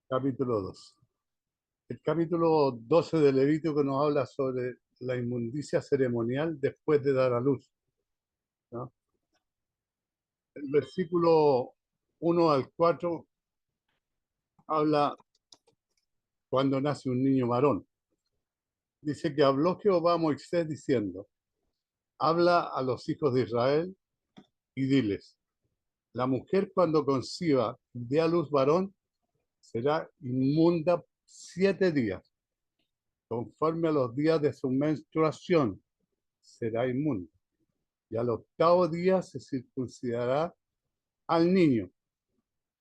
Capítulo 2. El capítulo 12 de Levítico nos habla sobre la inmundicia ceremonial después de dar a luz, ¿no? El versículo 1 al 4 habla cuando nace un niño varón. Dice que habló Jehová a Moisés diciendo, habla a los hijos de Israel y diles, la mujer cuando conciba y dé a luz varón será inmunda 7 días, conforme a los días de su menstruación será inmunda. Y al octavo día se circuncidará al niño,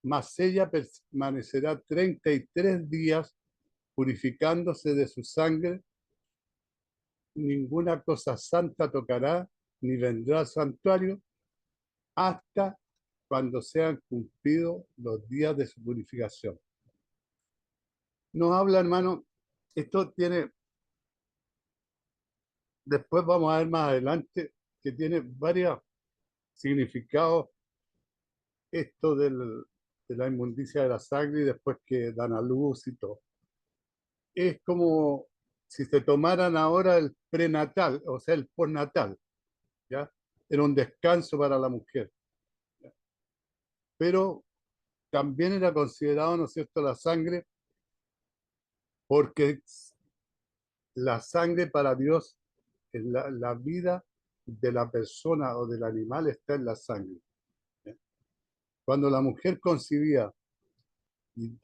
mas ella permanecerá 33 días purificándose de su sangre, ninguna cosa santa tocará, ni vendrá al santuario hasta cuando sean cumplidos los días de su purificación. Nos habla, hermano, esto tiene, después vamos a ver más adelante, que tiene varios significados esto de la inmundicia de la sangre y después que dan a luz y todo. Es como si se tomaran ahora el prenatal, o sea, el postnatal, ¿ya? Era un descanso para la mujer, ¿ya? Pero también era considerado, ¿no es cierto?, la sangre, porque la sangre para Dios, es la vida de la persona o del animal está en la sangre, ¿ya? Cuando la mujer concibía y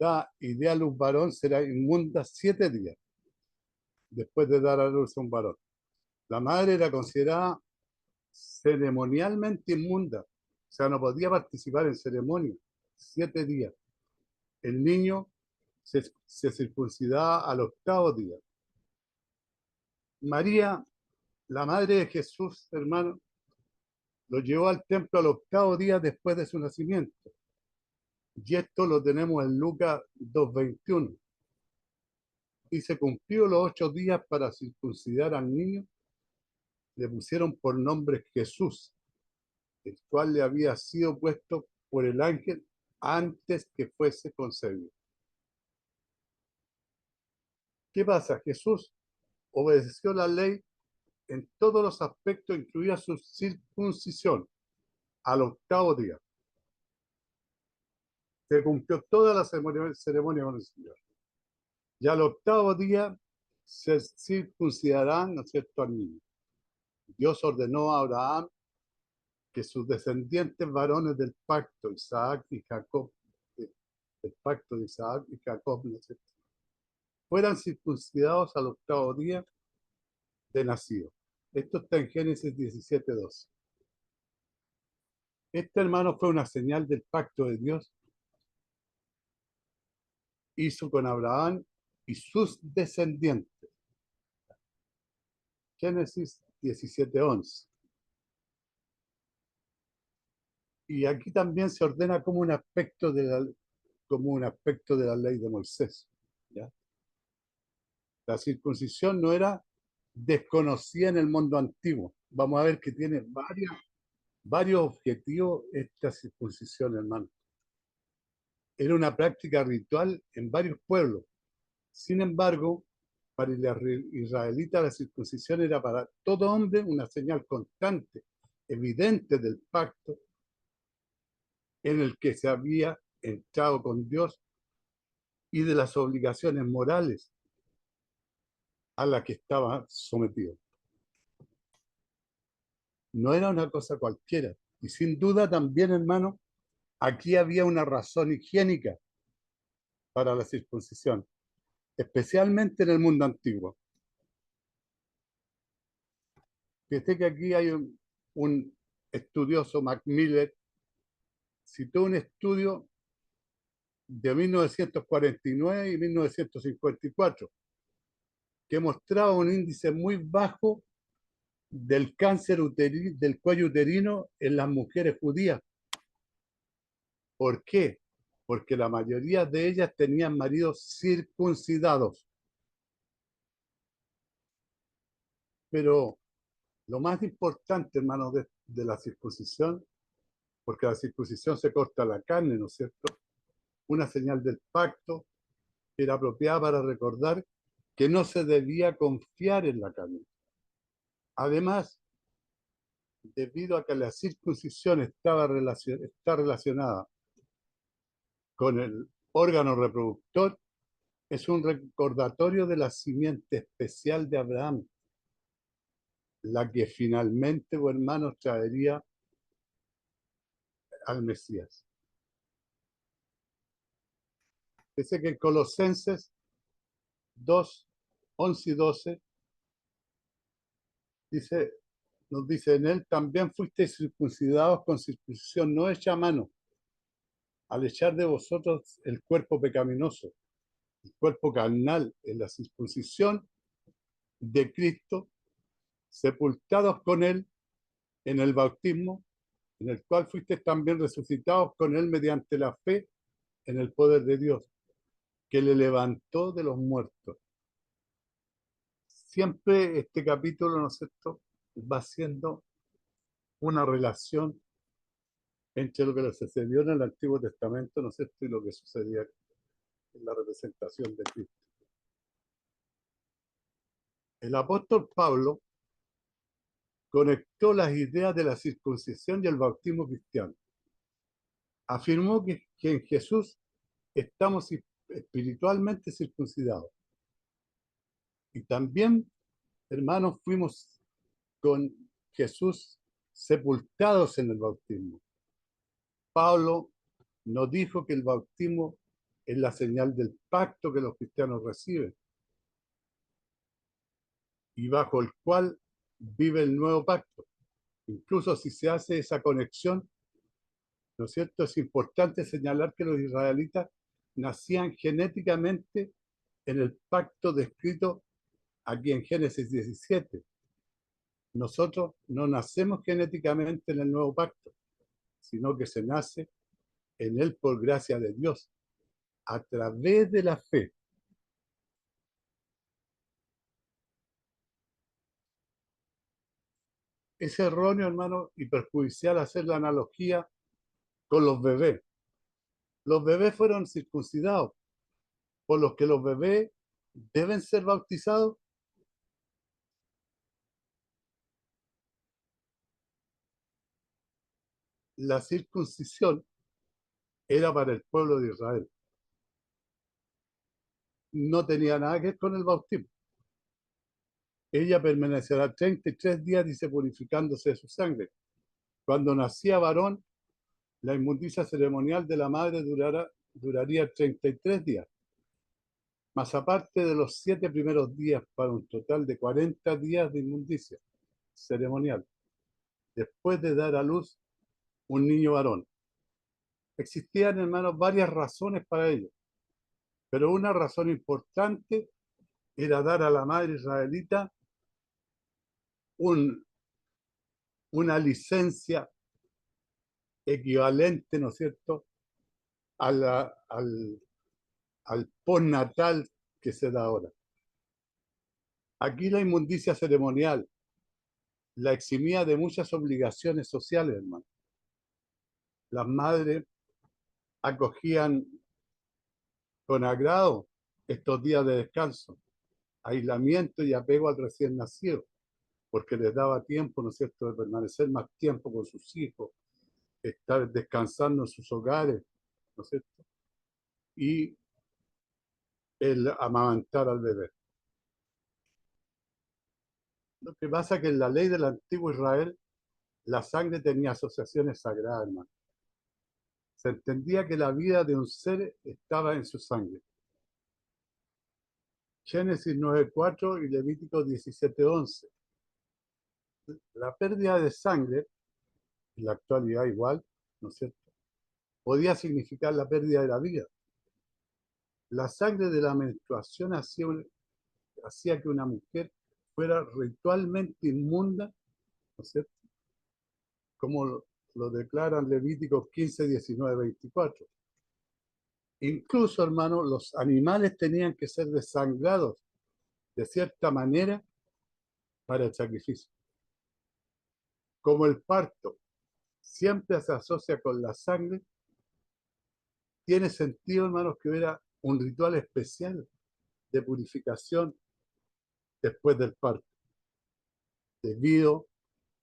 dé a luz varón, será inmunda 7 días después de dar a luz a un varón. La madre era considerada ceremonialmente inmunda, o sea, no podía participar en ceremonia, 7 días. El niño se circuncidaba al octavo día. María, la madre de Jesús, hermano, lo llevó al templo al octavo día después de su nacimiento. Y esto lo tenemos en Lucas 2:21. Y se cumplió los 8 días para circuncidar al niño, le pusieron por nombre Jesús, el cual le había sido puesto por el ángel antes que fuese concebido. ¿Qué pasa? Jesús obedeció la ley en todos los aspectos, incluida su circuncisión, al octavo día. Se cumplió toda la ceremonia con el Señor. Y al octavo día se circuncidarán, ¿no es cierto?, al niño. Dios ordenó a Abraham que sus descendientes varones del pacto, Isaac y Jacob, del pacto de Isaac y Jacob, ¿no es cierto?, fueran circuncidados al octavo día de nacido. Esto está en Génesis 17:12. Este, hermano, fue una señal del pacto de Dios, hizo con Abraham y sus descendientes. Génesis 17:11. Y aquí también se ordena como un aspecto de la ley de Moisés, ¿ya? La circuncisión no era desconocida en el mundo antiguo. Vamos a ver que tiene varios objetivos esta circuncisión, hermano. Era una práctica ritual en varios pueblos. Sin embargo, para el israelita la circuncisión era para todo hombre una señal constante, evidente del pacto en el que se había entrado con Dios y de las obligaciones morales a las que estaba sometido. No era una cosa cualquiera. Y sin duda también, hermano, aquí había una razón higiénica para la circuncisión, especialmente en el mundo antiguo. Fíjate que aquí hay un estudioso, Macmillan, citó un estudio de 1949 y 1954 que mostraba un índice muy bajo del cáncer del cuello uterino en las mujeres judías. ¿Por qué? Porque la mayoría de ellas tenían maridos circuncidados. Pero lo más importante, hermanos, de la circuncisión, porque la circuncisión se corta la carne, ¿no es cierto? Una señal del pacto, que era apropiada para recordar que no se debía confiar en la carne. Además, debido a que la circuncisión está relacionada con el órgano reproductor, es un recordatorio de la simiente especial de Abraham, la que finalmente, hermanos, traería al Mesías. Dice que en Colosenses 2, 11 y 12, dice, nos dice, en él también fuisteis circuncidados con circuncisión no hecha a mano, al echar de vosotros el cuerpo pecaminoso, el cuerpo carnal en la circuncisión de Cristo, sepultados con él en el bautismo, en el cual fuisteis también resucitados con él mediante la fe en el poder de Dios, que le levantó de los muertos. Siempre este capítulo, ¿no es cierto?, va siendo una relación entre lo que le sucedió en el Antiguo Testamento, ¿no es cierto?, y lo que sucedía en la representación de Cristo. El apóstol Pablo conectó las ideas de la circuncisión y el bautismo cristiano. Afirmó que en Jesús estamos espiritualmente circuncidados. Y también, hermanos, fuimos con Jesús sepultados en el bautismo. Pablo nos dijo que el bautismo es la señal del pacto que los cristianos reciben y bajo el cual vive el nuevo pacto. Incluso si se hace esa conexión, ¿no es cierto? Es importante señalar que los israelitas nacían genéticamente en el pacto descrito aquí en Génesis 17. Nosotros no nacemos genéticamente en el nuevo pacto, sino que se nace en él por gracia de Dios, a través de la fe. Es erróneo, hermano, y perjudicial hacer la analogía con los bebés. Los bebés fueron circuncidados, por los que los bebés deben ser bautizados. La circuncisión era para el pueblo de Israel. No tenía nada que ver con el bautismo. Ella permanecerá 33 días, dice, purificándose de su sangre. Cuando nacía varón, la inmundicia ceremonial de la madre duraría 33 días, más aparte de los 7 primeros días, para un total de 40 días de inmundicia ceremonial, después de dar a luz un niño varón. Existían, hermanos, varias razones para ello, pero una razón importante era dar a la madre israelita una licencia equivalente, ¿no es cierto?, al postnatal que se da ahora. Aquí la inmundicia ceremonial la eximía de muchas obligaciones sociales, hermano. Las madres acogían con agrado estos días de descanso, aislamiento y apego al recién nacido, porque les daba tiempo, ¿no es cierto?, de permanecer más tiempo con sus hijos, estar descansando en sus hogares, ¿no es cierto?, y el amamantar al bebé. Lo que pasa es que en la ley del antiguo Israel, la sangre tenía asociaciones sagradas, hermano. Se entendía que la vida de un ser estaba en su sangre. Génesis 9:4 y Levítico 17:11. La pérdida de sangre, en la actualidad igual, ¿no es cierto?, podía significar la pérdida de la vida. La sangre de la menstruación hacía que una mujer fuera ritualmente inmunda, ¿no es cierto?, como lo declaran Levíticos 15, 19, 24. Incluso, hermano, los animales tenían que ser desangrados de cierta manera para el sacrificio. Como el parto siempre se asocia con la sangre, tiene sentido, hermanos, que hubiera un ritual especial de purificación después del parto, debido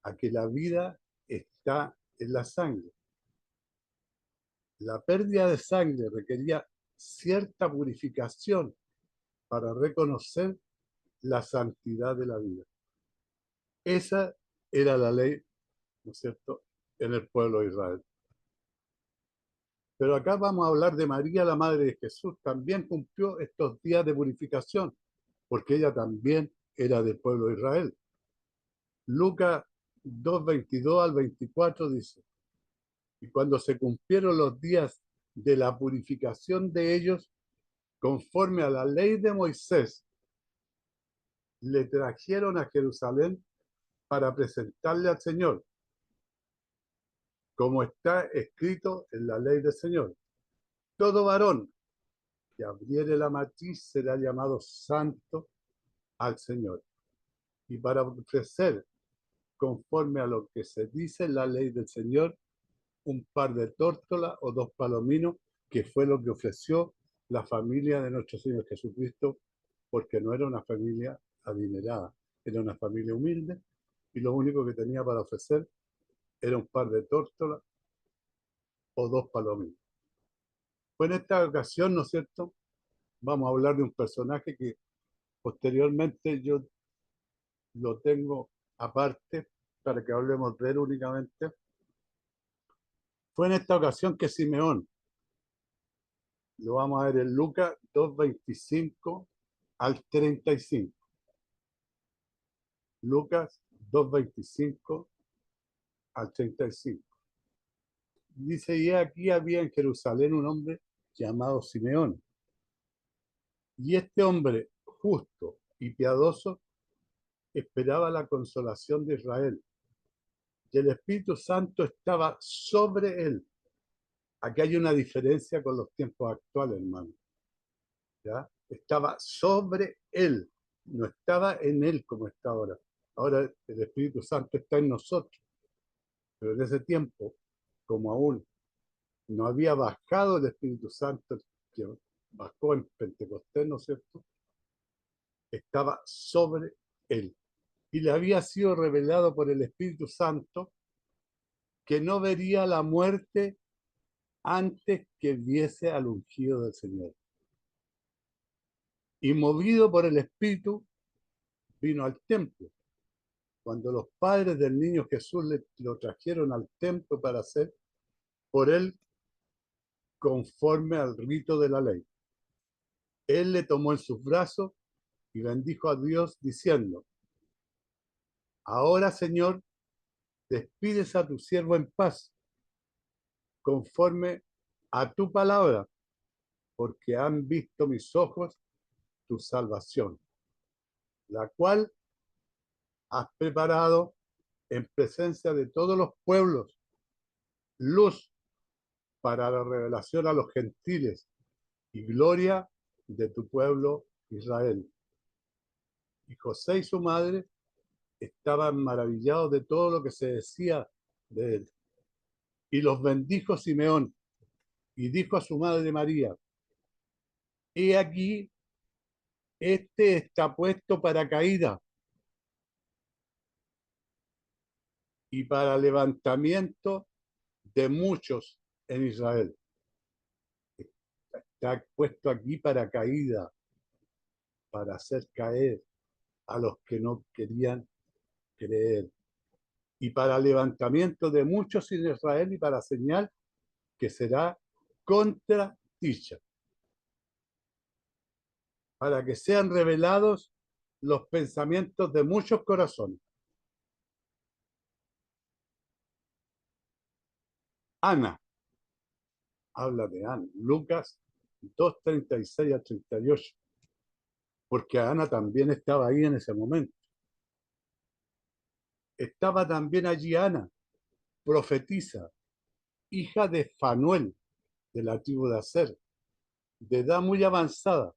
a que la vida está en la sangre. La pérdida de sangre requería cierta purificación para reconocer la santidad de la vida. Esa era la ley, ¿no es cierto?, en el pueblo de Israel. Pero acá vamos a hablar de María, la madre de Jesús. También cumplió estos días de purificación, porque ella también era del pueblo de Israel. Lucas 2:22 al 24 dice: y cuando se cumplieron los días de la purificación de ellos, conforme a la ley de Moisés, le trajeron a Jerusalén para presentarle al Señor, como está escrito en la ley del Señor. Todo varón que abriere la matriz será llamado santo al Señor. Y para ofrecer, conforme a lo que se dice en la ley del Señor, un par de tórtolas o 2 palominos, que fue lo que ofreció la familia de nuestro Señor Jesucristo, porque no era una familia adinerada, era una familia humilde, y lo único que tenía para ofrecer era un par de tórtolas o 2 palominos. Pues en esta ocasión, ¿no es cierto?, vamos a hablar de un personaje que posteriormente yo lo tengo aparte para que hablemos de él únicamente. Fue en esta ocasión que Simeón, lo vamos a ver en Lucas 2:25 al 35. Lucas 2:25 al 35. Dice: y aquí había en Jerusalén un hombre llamado Simeón. Y este hombre justo y piadoso esperaba la consolación de Israel. Y el Espíritu Santo estaba sobre él. Aquí hay una diferencia con los tiempos actuales, hermano. ¿Ya? Estaba sobre él, no estaba en él como está ahora. Ahora el Espíritu Santo está en nosotros, pero en ese tiempo, como aún no había bajado el Espíritu Santo, que bajó en Pentecostés, ¿no es cierto?, estaba sobre él. Y le había sido revelado por el Espíritu Santo que no vería la muerte antes que viese al ungido del Señor. Y movido por el Espíritu, vino al templo. Cuando los padres del niño Jesús lo trajeron al templo para hacer por él conforme al rito de la ley, él le tomó en sus brazos y bendijo a Dios diciendo: ahora, Señor, despides a tu siervo en paz, conforme a tu palabra, porque han visto mis ojos tu salvación, la cual has preparado en presencia de todos los pueblos, luz para la revelación a los gentiles y gloria de tu pueblo Israel. Y José y su madre estaban maravillados de todo lo que se decía de él. Y los bendijo Simeón y dijo a su madre María: he aquí, este está puesto para caída y para levantamiento de muchos en Israel. Está puesto aquí para caída, para hacer caer a los que no querían creer, y para levantamiento de muchos en Israel, y para señal que será contra dicha, para que sean revelados los pensamientos de muchos corazones. Ana, habla de Ana, Lucas 2:36 a 38, porque Ana también estaba ahí en ese momento. Estaba también allí Ana, profetisa, hija de Fanuel, de la tribu de Aser, de edad muy avanzada,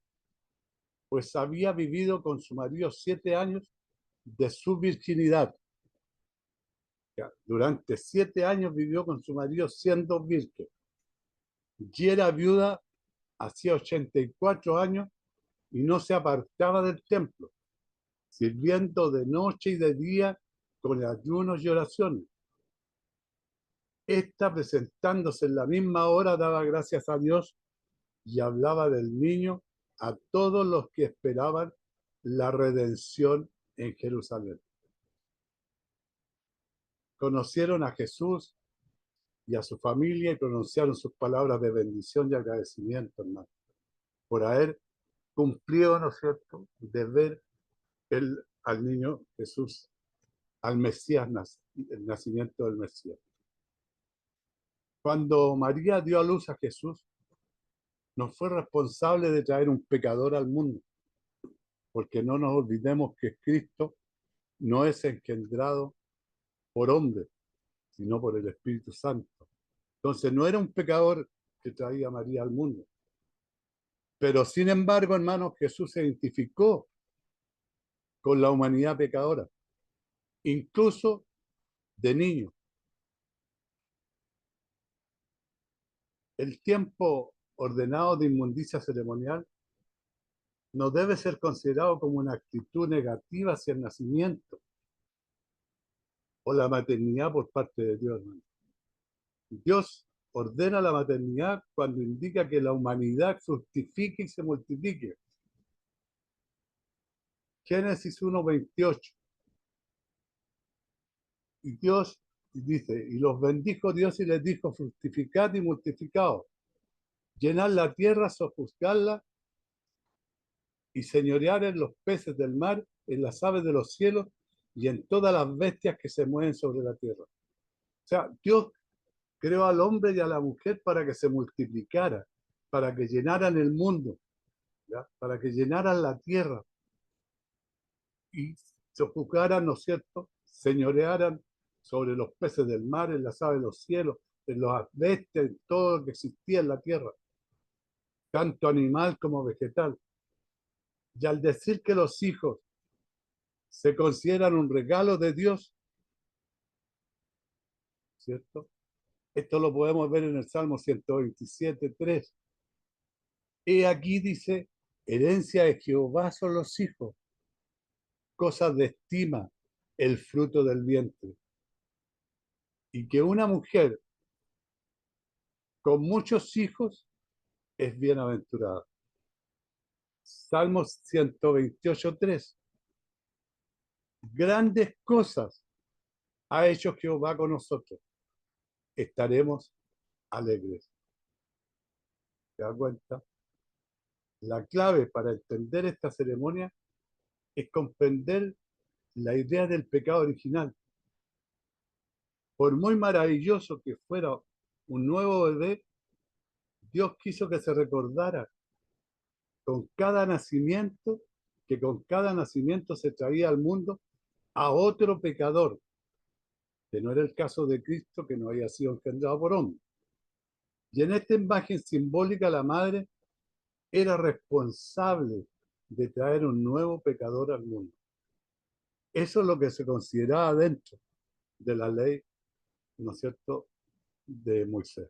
pues había vivido con su marido 7 años de su virginidad. Durante 7 años vivió con su marido siendo virgen. Y era viuda hacía 84 años y no se apartaba del templo, sirviendo de noche y de día con ayunos y oraciones. Esta, presentándose en la misma hora, daba gracias a Dios y hablaba del niño a todos los que esperaban la redención en Jerusalén. Conocieron a Jesús y a su familia y pronunciaron sus palabras de bendición y agradecimiento, hermano, por haber cumplido, ¿no es cierto?, de ver al niño Jesús, al Mesías, el nacimiento del Mesías. Cuando María dio a luz a Jesús, no fue responsable de traer un pecador al mundo, porque no nos olvidemos que Cristo no es engendrado por hombre, sino por el Espíritu Santo. Entonces no era un pecador que traía a María al mundo. Pero sin embargo, hermanos, Jesús se identificó con la humanidad pecadora, incluso de niño. El tiempo ordenado de inmundicia ceremonial no debe ser considerado como una actitud negativa hacia el nacimiento o la maternidad por parte de Dios, hermano. Dios ordena la maternidad cuando indica que la humanidad fructifique y se multiplique. Génesis 1:28. Y Dios dice, y los bendijo Dios y les dijo, fructificad y multificaos, llenad la tierra, sojuzgadla y señorear en los peces del mar, en las aves de los cielos y en todas las bestias que se mueven sobre la tierra. O sea, Dios creó al hombre y a la mujer para que se multiplicara, para que llenaran el mundo, ¿ya?, para que llenaran la tierra y se juzgaran, ¿no es cierto?, señorearan sobre los peces del mar, en las aves de los cielos, en los bestias, en todo lo que existía en la tierra, tanto animal como vegetal. Y al decir que los hijos se consideran un regalo de Dios, ¿cierto? Esto lo podemos ver en el Salmo 127:3. He aquí dice, herencia de Jehová son los hijos, cosas de estima, el fruto del vientre. Y que una mujer con muchos hijos es bienaventurada. Salmos 128:3. Grandes cosas ha hecho Jehová con nosotros. Estaremos alegres. ¿Te das cuenta? La clave para entender esta ceremonia es comprender la idea del pecado original. Por muy maravilloso que fuera un nuevo bebé, Dios quiso que se recordara con cada nacimiento, que con cada nacimiento se traía al mundo a otro pecador, que no era el caso de Cristo, que no había sido engendrado por hombre. Y en esta imagen simbólica la madre era responsable de traer un nuevo pecador al mundo. Eso es lo que se consideraba dentro de la ley, ¿no es cierto?, de Moisés.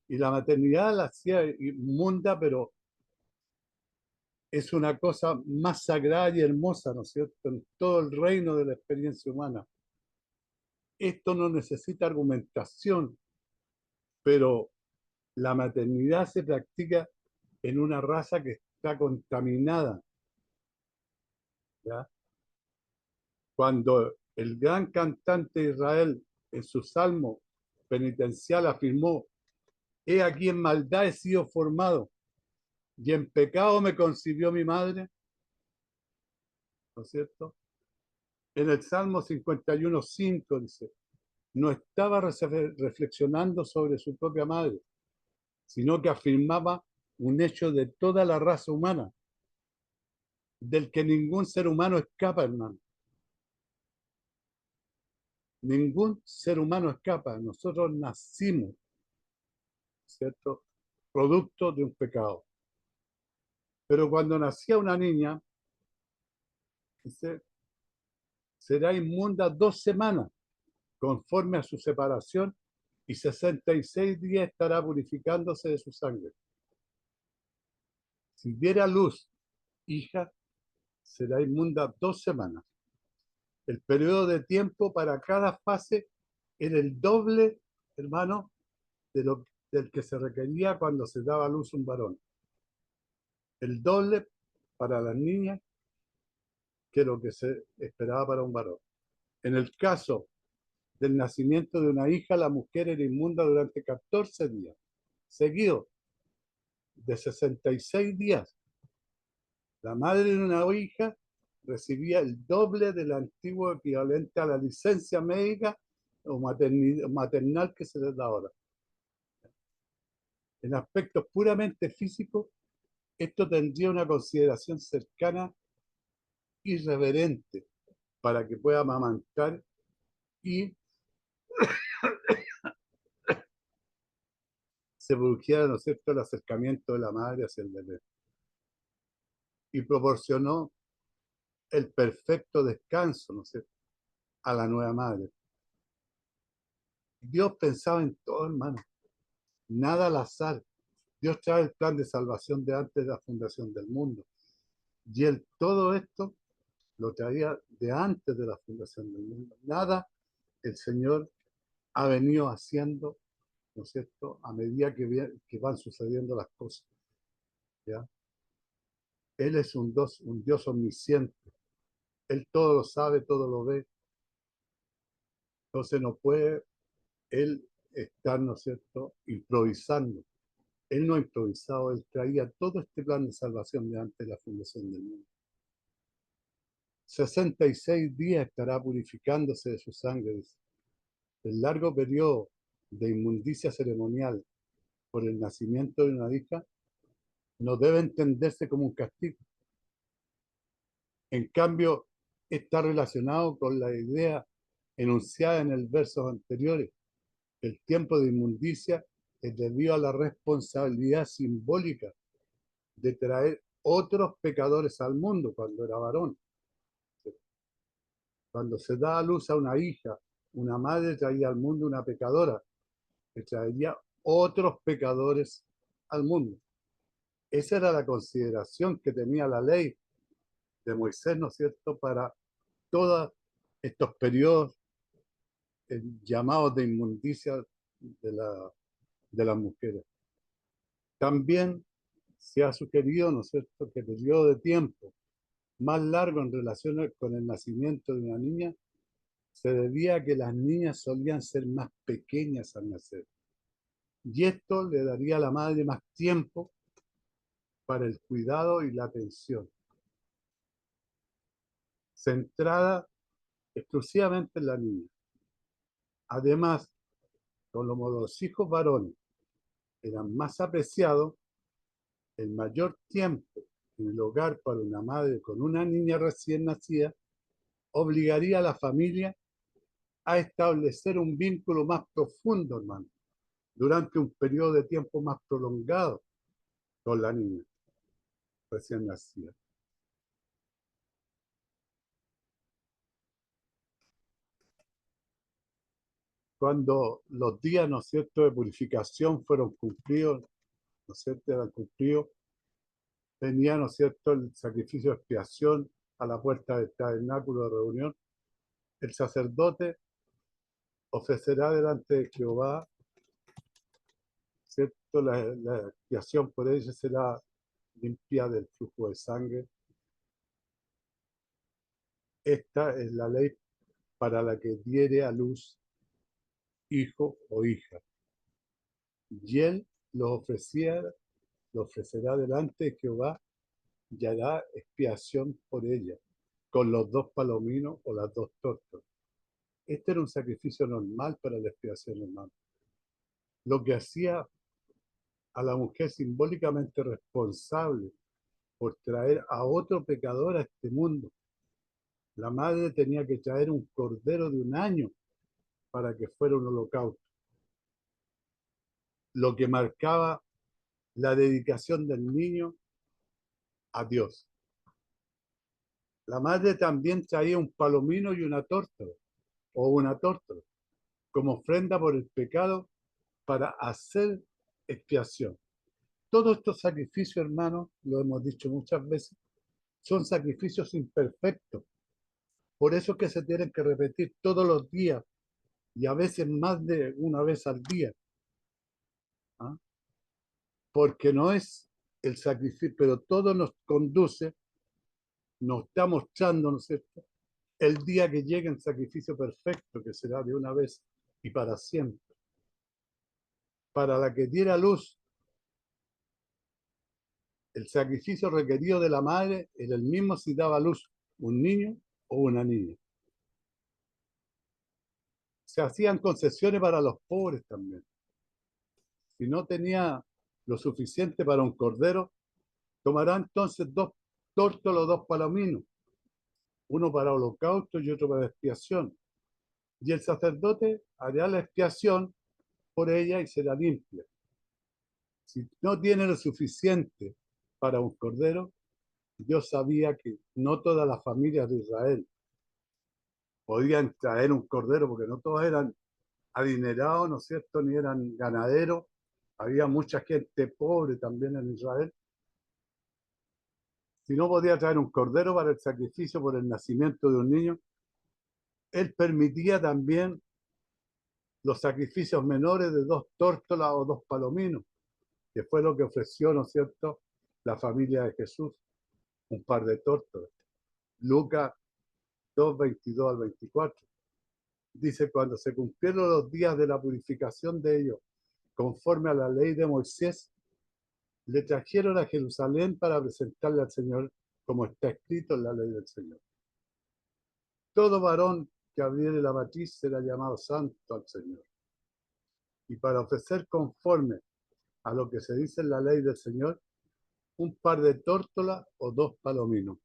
Y la maternidad la hacía inmunda, pero es una cosa más sagrada y hermosa, ¿no es cierto?, en todo el reino de la experiencia humana. Esto no necesita argumentación, pero la maternidad se practica en una raza que está contaminada, ¿ya? Cuando el gran cantante de Israel en su salmo penitencial afirmó, he aquí en maldad he sido formado y en pecado me concibió mi madre, ¿no es cierto? En el Salmo 51:5 dice, no estaba reflexionando sobre su propia madre, sino que afirmaba un hecho de toda la raza humana, del que ningún ser humano escapa, hermano. Ningún ser humano escapa. Nosotros nacimos, ¿cierto?, producto de un pecado. Pero cuando nacía una niña, dice, será inmunda 2 semanas, conforme a su separación y 66 días estará purificándose de su sangre. Si diera luz, hija, será inmunda 2 semanas. El periodo de tiempo para cada fase era el doble, hermano, del que se requería cuando se daba a luz un varón. El doble para las niñas que lo que se esperaba para un varón. En el caso del nacimiento de una hija, la mujer era inmunda durante 14 días, seguido de 66 días. La madre de una hija recibía el doble del antiguo equivalente a la licencia médica o maternal que se les da ahora. En aspectos puramente físicos, esto tendría una consideración cercana, irreverente, para que pueda amamantar y se produjera, ¿no es cierto?, el acercamiento de la madre hacia el bebé. Y proporcionó el perfecto descanso, ¿no es cierto?, a la nueva madre. Dios pensaba en todo, hermano. Nada al azar. Dios trae el plan de salvación de antes de la fundación del mundo. Y él todo esto lo traía de antes de la fundación del mundo. Nada el Señor ha venido haciendo, ¿no es cierto?, a medida que van sucediendo las cosas. ¿Ya? Él es un Dios omnisciente. Él todo lo sabe, todo lo ve. Entonces no puede él estar, ¿no es cierto?, improvisando. Él no ha improvisado, él traía todo este plan de salvación de antes de la fundación del mundo. 66 días estará purificándose de su sangre, dice. El largo periodo de inmundicia ceremonial por el nacimiento de una hija no debe entenderse como un castigo. En cambio, está relacionado con la idea enunciada en el versos anteriores. El tiempo de inmundicia es debido a la responsabilidad simbólica de traer otros pecadores al mundo cuando era varón. Cuando se da a luz a una hija, una madre traía al mundo una pecadora, que traería otros pecadores al mundo. Esa era la consideración que tenía la ley de Moisés, ¿no es cierto?, para todos estos periodos llamados de inmundicia de las mujeres. También se ha sugerido, ¿no es cierto?, que el periodo de tiempo más largo en relación con el nacimiento de una niña se debía a que las niñas solían ser más pequeñas al nacer. Y esto le daría a la madre más tiempo para el cuidado y la atención, centrada exclusivamente en la niña. Además, como los hijos varones eran más apreciados, el mayor tiempo en el hogar para una madre con una niña recién nacida obligaría a la familia a establecer un vínculo más profundo, hermano, durante un periodo de tiempo más prolongado con la niña recién nacida. Cuando los días, ¿no es cierto?, de purificación fueron cumplidos, ¿no es cierto?, eran cumplidos, venía, ¿no es cierto?, el sacrificio de expiación a la puerta del tabernáculo de reunión. El sacerdote ofrecerá delante de Jehová, ¿cierto?, la expiación por ella será limpia del flujo de sangre. Esta es la ley para la que diere a luz hijo o hija. Y él lo ofrecerá delante de Jehová y hará expiación por ella, con los 2 palominos o las 2 tortas. Este era un sacrificio normal para la expiación, hermano. Lo que hacía a la mujer simbólicamente responsable por traer a otro pecador a este mundo. La madre tenía que traer un cordero de un año para que fuera un holocausto, lo que marcaba la dedicación del niño a Dios. La madre también traía un palomino y una tórtola, o una tórtola, como ofrenda por el pecado para hacer expiación. Todos estos sacrificios, hermanos, lo hemos dicho muchas veces, son sacrificios imperfectos. Por eso es que se tienen que repetir todos los días y a veces más de una vez al día. ¿Ah? Porque no es el sacrificio, pero todo nos conduce, nos está mostrando, ¿no es cierto?, el día que llegue el sacrificio perfecto, que será de una vez y para siempre. Para la que diera luz, el sacrificio requerido de la madre era el mismo si daba luz un niño o una niña. Se hacían concesiones para los pobres también. Si no tenía lo suficiente para un cordero, tomará entonces 2 tórtolos, 2 palominos, uno para holocausto y otro para expiación. Y el sacerdote hará la expiación por ella y será limpia. Si no tiene lo suficiente para un cordero, Dios sabía que no todas las familias de Israel podían traer un cordero, porque no todos eran adinerados, ¿no es cierto?, ni eran ganaderos. Había mucha gente pobre también en Israel. Si no podía traer un cordero para el sacrificio por el nacimiento de un niño, él permitía también los sacrificios menores de 2 tórtolas o 2 palominos, que fue lo que ofreció, ¿no es cierto?, la familia de Jesús, un par de tórtolas. Lucas 2, 22 al 24. Dice, cuando se cumplieron los días de la purificación de ellos, conforme a la ley de Moisés, le trajeron a Jerusalén para presentarle al Señor, como está escrito en la ley del Señor. Todo varón que abriere la matriz será llamado santo al Señor. Y para ofrecer conforme a lo que se dice en la ley del Señor, un par de tórtolas o 2 palominos.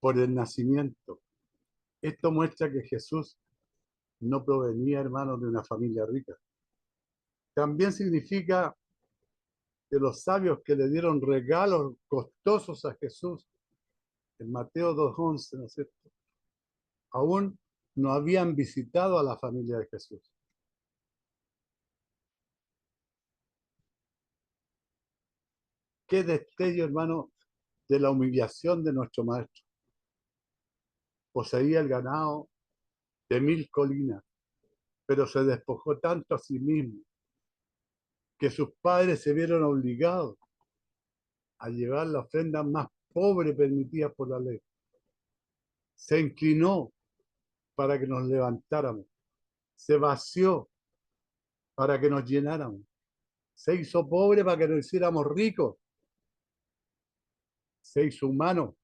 Por el nacimiento. Esto muestra que Jesús no provenía, hermanos, de una familia rica. También significa que los sabios que le dieron regalos costosos a Jesús, en Mateo 2:11, ¿no es cierto?, aún no habían visitado a la familia de Jesús. Qué destello, hermano, de la humillación de nuestro maestro. Poseía el ganado de 1000 colinas, pero se despojó tanto a sí mismo que sus padres se vieron obligados a llevar la ofrenda más pobre permitida por la ley. Se inclinó para que nos levantáramos, se vació para que nos llenáramos, se hizo pobre para que nos hiciéramos ricos, se hizo humano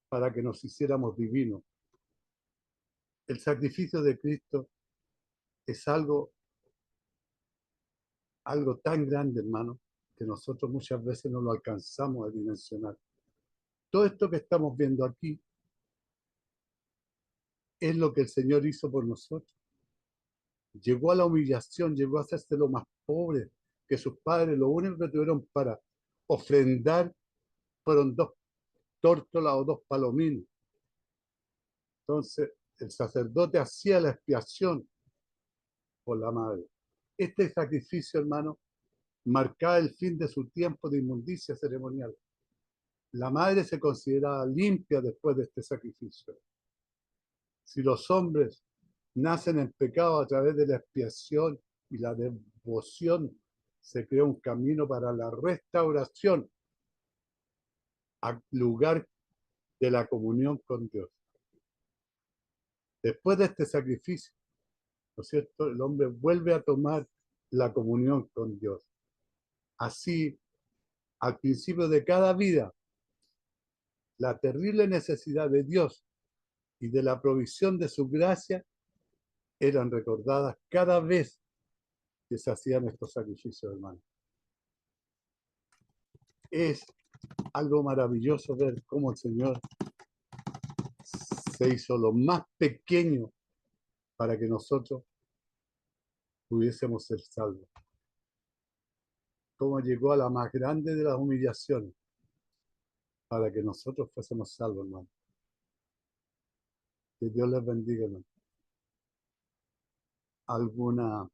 para que nos hiciéramos divinos. El sacrificio de Cristo es algo tan grande, hermano, que nosotros muchas veces no lo alcanzamos a dimensionar. Todo esto que estamos viendo aquí es lo que el Señor hizo por nosotros. Llegó a la humillación, llegó a hacerse lo más pobre, que sus padres lo único que tuvieron para ofrendar fueron 2 tórtolas o 2 palominos. Entonces, el sacerdote hacía la expiación por la madre. Este sacrificio, hermano, marcaba el fin de su tiempo de inmundicia ceremonial. La madre se consideraba limpia después de este sacrificio. Si los hombres nacen en pecado a través de la expiación y la devoción, se crea un camino para la restauración al lugar de la comunión con Dios. Después de este sacrificio, ¿no es cierto?, el hombre vuelve a tomar la comunión con Dios. Así, al principio de cada vida, la terrible necesidad de Dios y de la provisión de su gracia eran recordadas cada vez que se hacían estos sacrificios, hermanos. Es algo maravilloso ver cómo el Señor se hizo lo más pequeño para que nosotros pudiésemos ser salvos. Cómo llegó a la más grande de las humillaciones para que nosotros fuésemos salvos, hermano. Que Dios les bendiga, hermano. alguna